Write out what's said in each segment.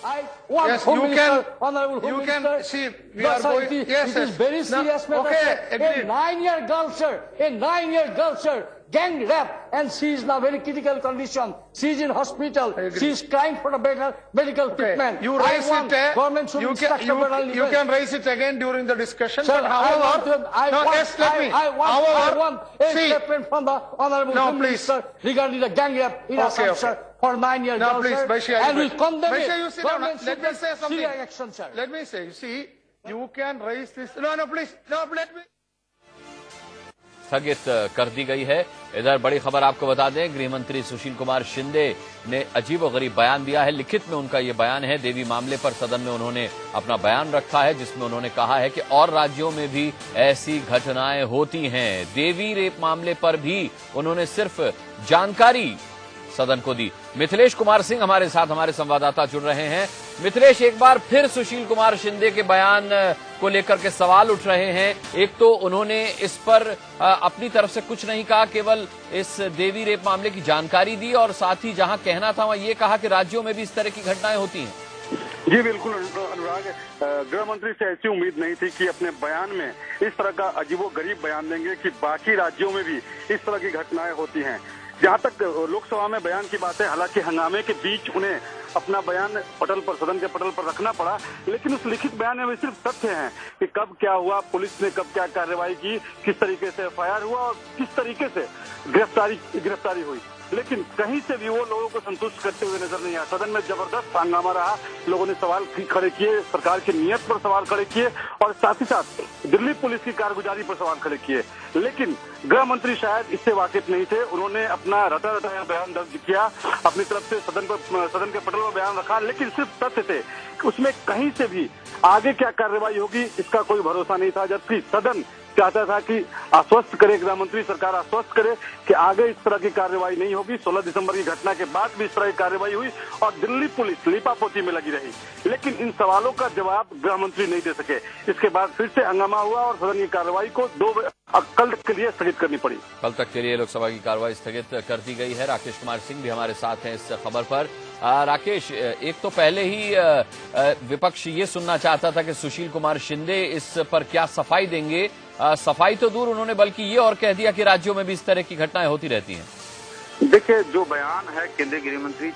I want Yes, Home you Minister, can. Honorable Home You Minister. can see. We are going. It Yes, is very serious matter. Okay, A agreed. 9-year girl, sir. A 9-year girl, sir. Gang rape, and she is in a very critical condition. She is in hospital. She is crying for a better medical treatment. You raise it. Government should instruct You can raise it again during the discussion. Sir, but however, I want a statement from the Honorable Home Minister regarding the gang rape in Assam, sir, for 9-year girl, please, sir, Bashir, and will condemn Bashir, it. you sit down. Government Let me should say take something. serious action, sir. Let me say. You see, you can raise this. No, please. No, let me. स्थगित कर दी गई है। इधर बड़ी खबर आपको बता दें, गृह मंत्री सुशील कुमार शिंदे ने अजीबोगरीब बयान दिया है। लिखित में उनका ये बयान है। देवी मामले पर सदन में उन्होंने अपना बयान रखा है, जिसमें उन्होंने कहा है कि और राज्यों में भी ऐसी घटनाएं होती हैं। देवी रेप मामले पर भी उन्होंने सिर्फ जानकारी सदन को दी। मिथिलेश कुमार सिंह हमारे साथ, हमारे संवाददाता जुड़ रहे हैं। मिथिलेश, एक बार फिर सुशील कुमार शिंदे के बयान को लेकर के सवाल उठ रहे हैं। एक तो उन्होंने इस पर अपनी तरफ से कुछ नहीं कहा, केवल इस देवी रेप मामले की जानकारी दी, और साथ ही जहां कहना था वहां ये कहा कि राज्यों में भी इस तरह की घटनाएं होती हैं। जी बिल्कुल अनुराग, गृह मंत्री से ऐसी उम्मीद नहीं थी कि अपने बयान में इस तरह का अजीबोगरीब बयान देंगे कि बाकी राज्यों में भी इस तरह की घटनाएं होती हैं। जहां तक लोकसभा में बयान की बात है, हालांकि हंगामे के बीच उन्हें अपना बयान सदन के पटल पर रखना पड़ा, लेकिन उस लिखित बयान में सिर्फ तथ्य हैं कि कब क्या हुआ, पुलिस ने कब क्या कार्रवाई की, किस तरीके से एफआईआर हुआ और किस तरीके से गिरफ्तारी हुई। लेकिन कहीं से भी वो लोगों को संतुष्ट करते हुए नजर नहीं आया। सदन में जबरदस्त हंगामा रहा, लोगों ने सवाल खड़े किए, सरकार की नीयत पर सवाल खड़े किए और साथ ही साथ दिल्ली पुलिस की कारगुजारी पर सवाल खड़े किए। लेकिन गृह मंत्री शायद इससे वाकिफ नहीं थे। उन्होंने अपना रटा रटाया बयान दर्ज किया, अपनी तरफ से सदन के पटल पर बयान रखा, लेकिन सिर्फ तथ्य थे। उसमें कहीं से भी आगे क्या कार्रवाई होगी इसका कोई भरोसा नहीं था, जबकि सदन चाहता था कि आश्वस्त करे, गृह मंत्री सरकार आश्वस्त करे कि आगे इस तरह की कार्रवाई नहीं होगी। 16 दिसंबर की घटना के बाद भी इस तरह की कार्रवाई हुई और दिल्ली पुलिस लीपापोती में लगी रही, लेकिन इन सवालों का जवाब गृह मंत्री नहीं दे सके। इसके बाद फिर से हंगामा हुआ और सदन की कार्रवाई को कल के लिए स्थगित करनी पड़ी। कल तक के लिए लोकसभा की कार्रवाई स्थगित कर दी गई है। राकेश कुमार सिंह भी हमारे साथ हैं इस खबर पर। राकेश, एक तो पहले ही विपक्ष ये सुनना चाहता था कि सुशील कुमार शिंदे इस पर क्या सफाई देंगे। सफाई तो दूर, उन्होंने बल्कि ये और कह दिया कि राज्यों में भी इस तरह की घटनाएं होती रहती हैं। देखिए, जो बयान है केंद्रीय गृह मंत्री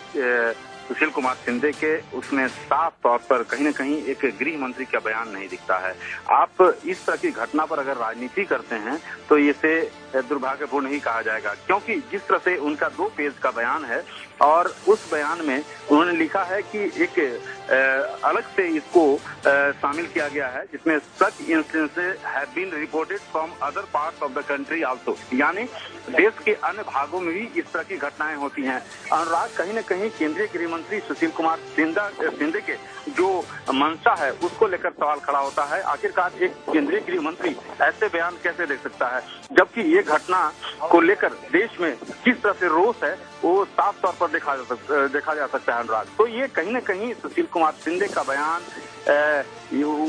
सुशील कुमार शिंदे के, उसमें साफ तौर पर कहीं न कहीं एक गृह मंत्री का बयान नहीं दिखता है। आप इस तरह की घटना पर अगर राजनीति करते हैं तो इसे दुर्भाग्यपूर्ण ही कहा जाएगा, क्योंकि जिस तरह से उनका 2 पेज का बयान है और उस बयान में उन्होंने लिखा है कि एक अलग से इसको शामिल किया गया है, जिसमें such incidences have been reported from other parts of the country also, यानी देश के अन्य भागों में भी इस तरह की घटनाएं होती हैं। अनुराग, कहीं न कहीं केंद्रीय गृह मंत्री सुशील कुमार शिंदे के जो मंशा है उसको लेकर सवाल खड़ा होता है। आखिरकार एक केंद्रीय गृह मंत्री ऐसे बयान कैसे दे सकता है, जबकि ये घटना को लेकर देश में किस तरह से रोष है वो साफ तौर पर देखा जा सकता है अनुराग। तो ये कहीं न कहीं सुशील कुमार शिंदे का बयान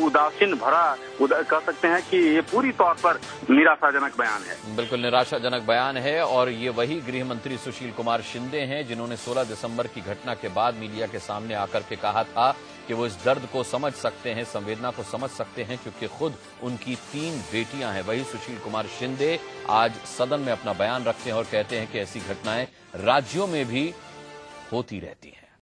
उदासीन भरा कह सकते हैं कि ये पूरी तौर पर निराशाजनक बयान है। बिल्कुल निराशाजनक बयान है, और ये वही गृह मंत्री सुशील कुमार शिंदे हैं जिन्होंने 16 दिसंबर की घटना के बाद मीडिया के सामने आकर के कहा था कि वो इस दर्द को समझ सकते हैं, संवेदना को समझ सकते हैं, क्योंकि खुद उनकी 3 बेटियां हैं। वही सुशील कुमार शिंदे आज सदन में अपना बयान रखते हैं और कहते हैं कि ऐसी घटनाएं राज्यों में भी होती रहती हैं।